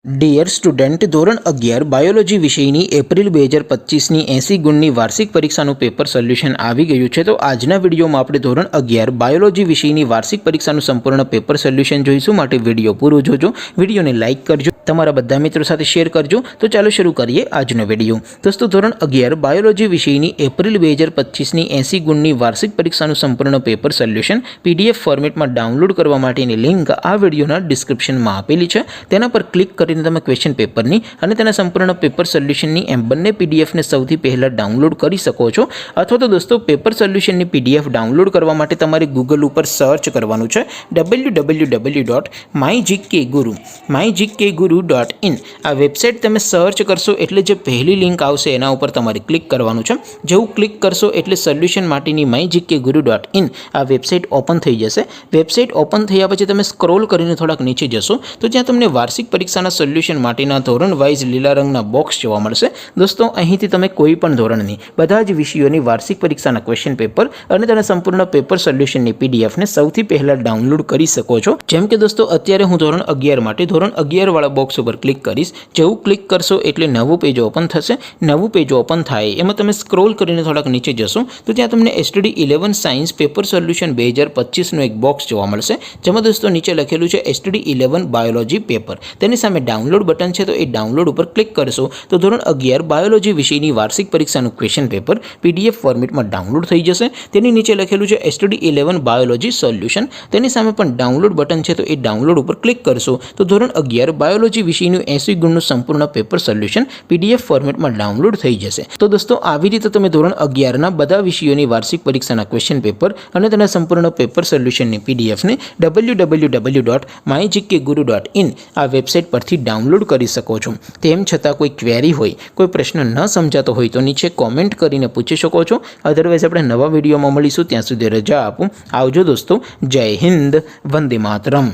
Dear student, ધોરણ 11 biology વિષયની April 2025ની 80 ગુણની વાર્ષિક પરીક્ષાનું પેપર સોલ્યુશન આવી ગયું છે। તો આજના વિડીયોમાં આપણે ધોરણ 11 બાયોલોજી વિષયની વાર્ષિક પરીક્ષાનું સંપૂર્ણ પેપર સોલ્યુશન જોઈશું। માટે વિડીયો પૂરો જોજો, વિડીયોને લાઇક કરજો, તમારા બધા મિત્રો સાથે શેર કરજો। તો ચાલો શરૂ કરીએ આજનો વિડીયો। દોસ્તો, ધોરણ 11 બાયોલોજી વિષયની એપ્રિલ 2025ની 80 ગુણની વાર્ષિક પરીક્ષાનું સંપૂર્ણ પેપર સોલ્યુશન PDF ફોર્મેટમાં ડાઉનલોડ કરવા માટેની લિંક આ વિડીયોના ડિસ્ક્રિપ્શનમાં આપેલી છે। તેના પર ક્લિક કરીને તમે ક્વેશ્ચન પેપરની અને તેના સંપૂર્ણ પેપર સોલ્યુશનની એમ બંને પીડીએફને સૌથી પહેલાં ડાઉનલોડ કરી શકો છો। અથવા તો દોસ્તો, પેપર સોલ્યુશનની PDF ડાઉનલોડ કરવા માટે તમારે ગૂગલ ઉપર સર્ચ કરવાનું છે www.mygkguru.in। આ વેબસાઇટ તમે સર્ચ કરશો એટલે જે પહેલી લિંક આવશે એના ઉપર તમારે ક્લિક કરવાનું છે। જેવું ક્લિક કરશો એટલે સોલ્યુશન માટેની mygkguru.in આ વેબસાઇટ ઓપન થઈ જશે। વેબસાઇટ ઓપન થયા પછી તમે સ્ક્રોલ કરીને થોડાક નીચે જશો તો ત્યાં તમને વાર્ષિક પરીક્ષાના સોલ્યુશન માટેના ધોરણ વાઇઝ લીલા રંગના બોક્સ જોવા મળશે। દોસ્તો, અહીંથી તમે કોઈ પણ ધોરણની બધા જ વિષયોની વાર્ષિક પરીક્ષાના ક્વેશ્ચન પેપર અને તેના સંપૂર્ણ પેપર સોલ્યુશનની પીડીએફને સૌથી પહેલાં ડાઉનલોડ કરી શકો છો। જેમ કે દોસ્તો, અત્યારે હું ધોરણ 11 માટે ધોરણ 11 વાળા બોક્સ ઉપર ક્લિક કરીશ। જેવું ક્લિક કરશો એટલે નવું પેજ ઓપન થશે। નવું પેજ ઓપન થાય એમાં તમે સ્ક્રોલ કરીને થોડાક નીચે જશો તો ત્યાં તમને STD 11 સાયન્સ પેપર સોલ્યુશન 2025નું એક બોક્સ જોવા મળશે, જેમાં દોસ્તો નીચે લખેલું છે STD 11 બાયોલોજી પેપર। તેની સામે ડાઉનલોડ બટન છે, તો એ ડાઉનલોડ ઉપર ક્લિક કરશો તો ધોરણ 11 બાયોલોજી વિષયની વાર્ષિક પરીક્ષાનું ક્વેશ્ચન પેપર PDF ફોર્મેટમાં ડાઉનલોડ થઈ જશે। તેની નીચે લખેલું છે STD 11 બાયોલોજી સોલ્યુશન। તેની સામે પણ ડાઉનલોડ બટન છે, તો એ ડાઉનલોડ ઉપર ક્લિક કરશો તો ધોરણ 11 બાયોલોજી વિષયનું 80 ગુણનું સંપૂર્ણ પેપર સોલ્યુશન PDF ફોર્મેટમાં ડાઉનલોડ થઈ જશે। તો દોસ્તો, આવી રીતે તમે ધોરણ 11ના બધા વિષયોની વાર્ષિક પરીક્ષાના ક્વેશ્ચન પેપર અને તેના સંપૂર્ણ પેપર સોલ્યુશનની PDFને www.mygkguru.in આ વેબસાઇટ પરથી ડાઉનલોડ કરી શકો છો। તેમ છતાં કોઈ ક્વેરી હોય, કોઈ પ્રશ્ન ન સમજાતો હોય તો નીચે કોમેન્ટ કરીને પૂછી શકો છો। અધરવાઇઝ આપણે નવા વિડીયોમાં મળીશું, ત્યાં સુધી રજા આપું। આવજો દોસ્તો, જય હિન્દ, વંદે માતરમ।